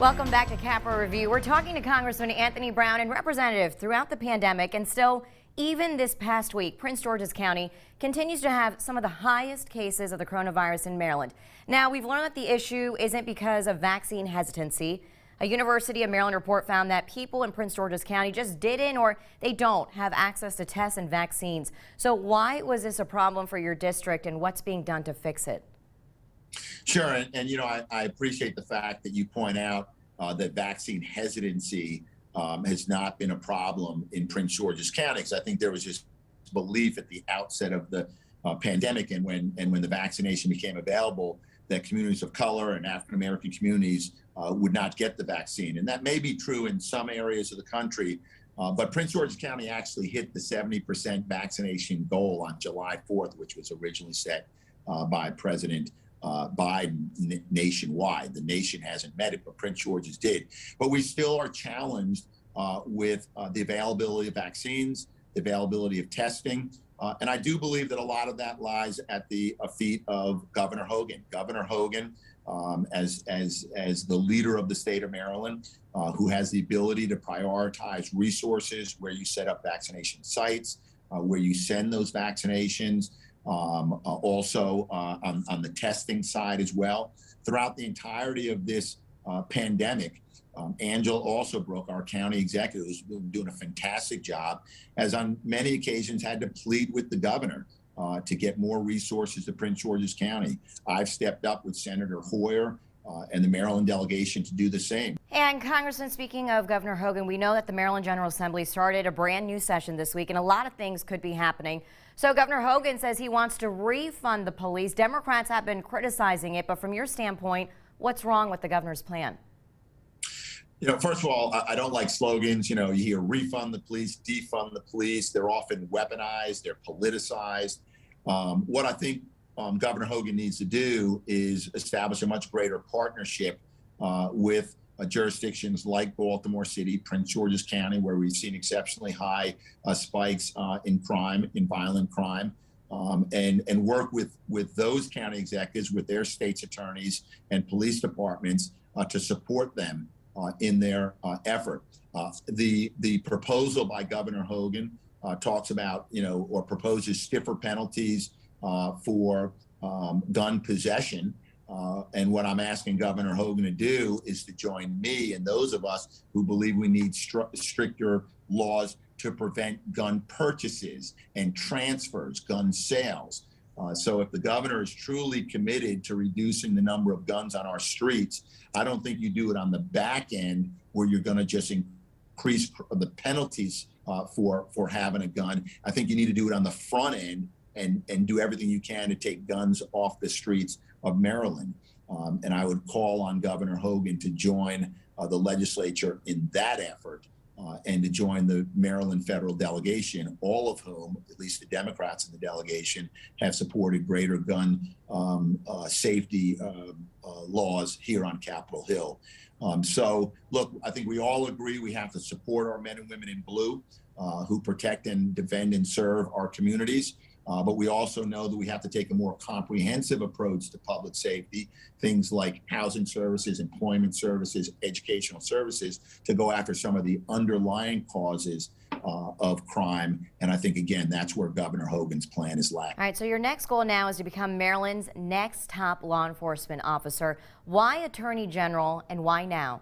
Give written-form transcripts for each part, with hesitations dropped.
Welcome back to Capitol Review. We're talking to Congressman Anthony Brown and representatives throughout the pandemic, and still, even this past week, Prince George's County continues to have some of the highest cases of the coronavirus in Maryland. Now, we've learned that the issue isn't because of vaccine hesitancy. A University of Maryland report found that people in Prince George's County just didn't or they don't have access to tests and vaccines. So why was this a problem for your district, and what's being done to fix it? Sure, and I appreciate the fact that you point out that vaccine hesitancy has not been a problem in Prince George's County, because I think there was this belief at the outset of the pandemic and when the vaccination became available that communities of color and African American communities would not get the vaccine. And that may be true in some areas of the country, but Prince George's County actually hit the 70% vaccination goal on July 4th, which was originally set by President Biden nationwide. The nation hasn't met it, but Prince George's did. But we still are challenged with the availability of vaccines, the availability of testing. And I do believe that a lot of that lies at the feet of Governor Hogan. Governor Hogan, as the leader of the state of Maryland, who has the ability to prioritize resources where you set up vaccination sites, where you send those vaccinations, also on the testing side as well. Throughout the entirety of this pandemic, Angela Alsobrooke, our county executive, who's been doing a fantastic job, has on many occasions had to plead with the governor to get more resources to Prince George's County. I've stepped up with Senator Hoyer and the Maryland delegation to do the same. And Congressman, speaking of Governor Hogan, we know that the Maryland General Assembly started a brand new session this week, and a lot of things could be happening. So Governor Hogan says he wants to refund the police. Democrats have been criticizing it, but from your standpoint, what's wrong with the governor's plan? First of all, I don't like slogans. You hear refund the police, defund the police. They're often weaponized, they're politicized. What I think Governor Hogan needs to do is establish a much greater partnership with jurisdictions like Baltimore City, Prince George's County, where we've seen exceptionally high spikes in crime, in violent crime, and work with those county executives, with their state's attorneys and police departments to support them in their effort. The proposal by Governor Hogan talks about, or proposes stiffer penalties for gun possession. And what I'm asking Governor Hogan to do is to join me and those of us who believe we need stricter laws to prevent gun purchases and transfers, gun sales. So if the governor is truly committed to reducing the number of guns on our streets, I don't think you do it on the back end where you're going to just increase the penalties for having a gun. I think you need to do it on the front end and do everything you can to take guns off the streets of Maryland. And I would call on Governor Hogan to join the legislature in that effort and to join the Maryland federal delegation, all of whom, at least the Democrats in the delegation, have supported greater gun safety laws here on Capitol Hill. So, look, I think we all agree we have to support our men and women in blue who protect and defend and serve our communities. But we also know that we have to take a more comprehensive approach to public safety, things like housing services, employment services, educational services, to go after some of the underlying causes of crime. And I think, again, that's where Governor Hogan's plan is lacking. All right, so your next goal now is to become Maryland's next top law enforcement officer. Why Attorney General, and why now?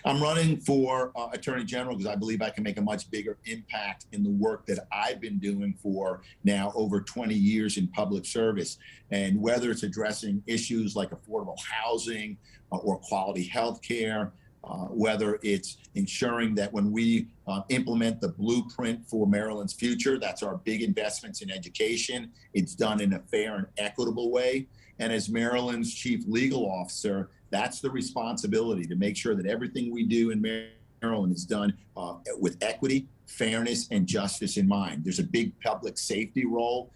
I'm running for Attorney General because I believe I can make a much bigger impact in the work that I've been doing for now over 20 years in public service. And whether it's addressing issues like affordable housing or quality health care, whether it's ensuring that when we implement the blueprint for Maryland's future, that's our big investments in education, it's done in a fair and equitable way. And as Maryland's chief legal officer, that's the responsibility to make sure that everything we do in Maryland is done with equity, fairness, and justice in mind. There's a big public safety role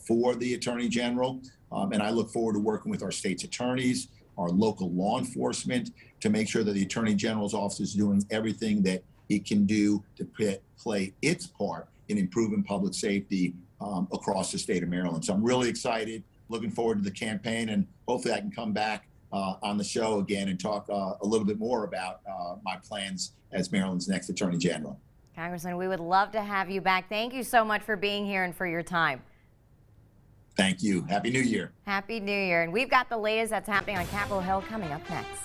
for the Attorney General, and I look forward to working with our state's attorneys, our local law enforcement, to make sure that the Attorney General's office is doing everything that it can do to play its part in improving public safety across the state of Maryland. So I'm really excited, looking forward to the campaign, and hopefully I can come back on the show again and talk a little bit more about my plans as Maryland's next Attorney General. Congressman, we would love to have you back. Thank you so much for being here and for your time. Thank you. Happy New Year. Happy New Year. And we've got the latest that's happening on Capitol Hill coming up next.